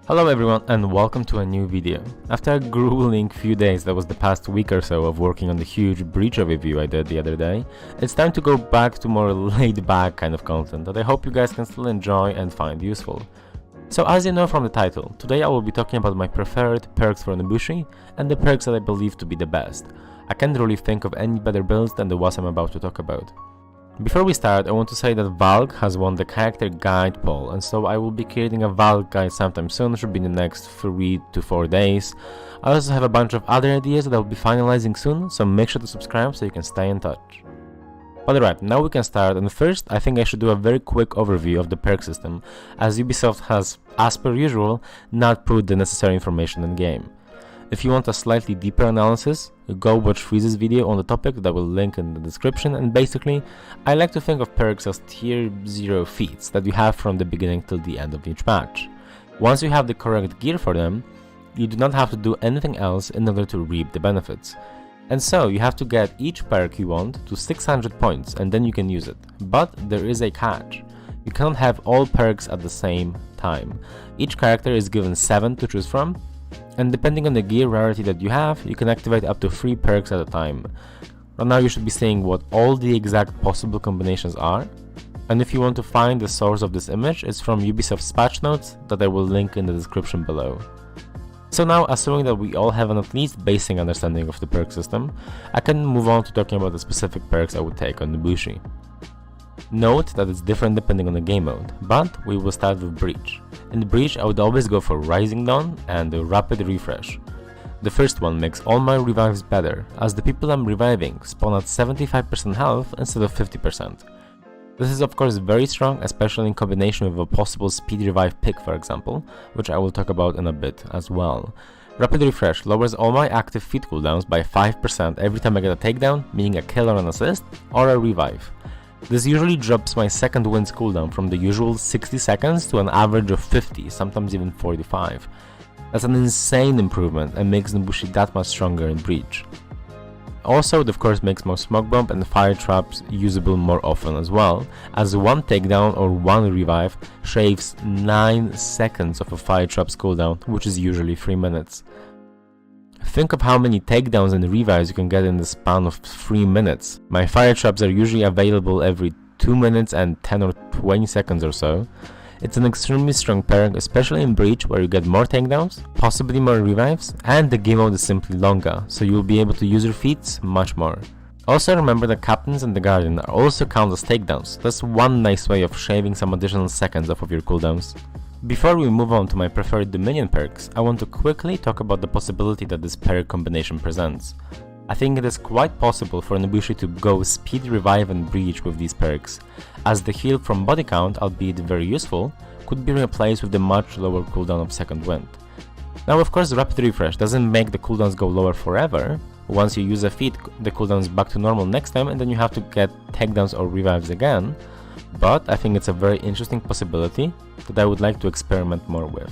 Hello everyone and welcome to a new video. After a grueling few days, that was the past week or so, of working on the huge breach review I did the other day, it's time to go back to more laid back kind of content that I hope you guys can still enjoy and find useful. So as you know from the title, today I will be talking about my preferred perks for Nobushi and the perks that I believe to be the best. I can't really think of any better builds than the ones I'm about to talk about. Before we start, I want to say that Valk has won the character guide poll, and so I will be creating a Valk guide sometime soon, should be in the next 3 to 4 days. I also have a bunch of other ideas that I will be finalizing soon, so make sure to subscribe so you can stay in touch. But alright, now we can start, and first I think I should do a very quick overview of the perk system, as Ubisoft has, as per usual, not put the necessary information in game. If you want a slightly deeper analysis, go watch Freeze's video on the topic that will link in the description, and basically, I like to think of perks as tier 0 feats that you have from the beginning till the end of each match. Once you have the correct gear for them, you do not have to do anything else in order to reap the benefits. And so you have to get each perk you want to 600 points and then you can use it. But there is a catch. You cannot have all perks at the same time. Each character is given 7 to choose from, and depending on the gear rarity that you have, you can activate up to 3 perks at a time. Right now you should be seeing what all the exact possible combinations are, and if you want to find the source of this image, it's from Ubisoft's patch notes that I will link in the description below. So now, assuming that we all have an at least basic understanding of the perk system, I can move on to talking about the specific perks I would take on Nobushi. Note that it's different depending on the game mode, but we will start with Breach. In Breach I would always go for Rising Dawn and the Rapid Refresh. The first one makes all my revives better, as the people I'm reviving spawn at 75% health instead of 50%. This is of course very strong, especially in combination with a possible speed revive pick, for example, which I will talk about in a bit as well. Rapid Refresh lowers all my active feat cooldowns by 5% every time I get a takedown, meaning a kill or an assist, or a revive. This usually drops my second wind's cooldown from the usual 60 seconds to an average of 50, sometimes even 45. That's an insane improvement and makes Nobushi that much stronger in Breach. Also, it of course makes my smoke bomb and fire traps usable more often as well, as one takedown or one revive shaves 9 seconds of a fire trap's cooldown, which is usually 3 minutes. Think of how many takedowns and revives you can get in the span of 3 minutes. My fire traps are usually available every 2 minutes and 10 or 20 seconds or so. It's an extremely strong perk, especially in Breach, where you get more takedowns, possibly more revives, and the game mode is simply longer, so you will be able to use your feats much more. Also remember that Captains and the Guardian are also count as takedowns. That's one nice way of shaving some additional seconds off of your cooldowns. Before we move on to my preferred Dominion perks, I want to quickly talk about the possibility that this perk combination presents. I think it is quite possible for Nobushi to go Speed Revive and Breach with these perks, as the heal from body count, albeit very useful, could be replaced with the much lower cooldown of Second Wind. Now of course Rapid Refresh doesn't make the cooldowns go lower forever. Once you use a feat, the cooldown is back to normal next time and then you have to get takedowns or revives again, but I think it's a very interesting possibility that I would like to experiment more with.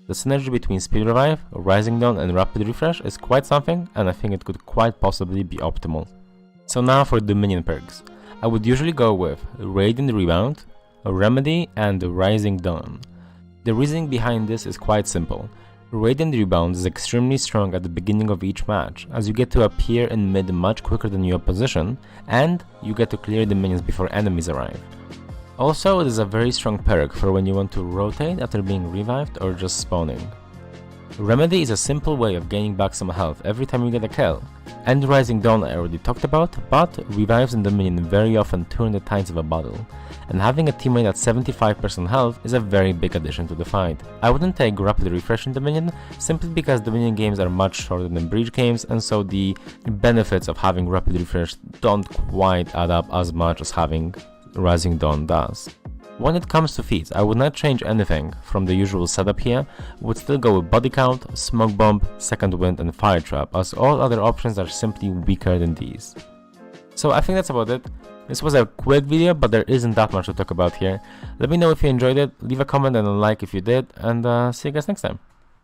The synergy between Speed Revive, Rising Dawn and Rapid Refresh is quite something, and I think it could quite possibly be optimal. So now for Dominion perks. I would usually go with Radiant Rebound, Remedy and Rising Dawn. The reasoning behind this is quite simple. Radiant Rebound is extremely strong at the beginning of each match, as you get to appear in mid much quicker than your opposition, and you get to clear the minions before enemies arrive. Also, it is a very strong perk for when you want to rotate after being revived or just spawning. Remedy is a simple way of gaining back some health every time you get a kill, and Rising Dawn I already talked about, but revives in Dominion very often turn the tides of a battle, and having a teammate at 75% health is a very big addition to the fight. I wouldn't take Rapid Refresh in Dominion, simply because Dominion games are much shorter than Breach games, and so the benefits of having Rapid Refresh don't quite add up as much as having Rising Dawn does. When it comes to feats, I would not change anything from the usual setup here, would still go with Body Count, Smoke Bomb, Second Wind and Fire Trap, as all other options are simply weaker than these. So I think that's about it. This was a quick video, but there isn't that much to talk about here. Let me know if you enjoyed it, leave a comment and a like if you did, and see you guys next time.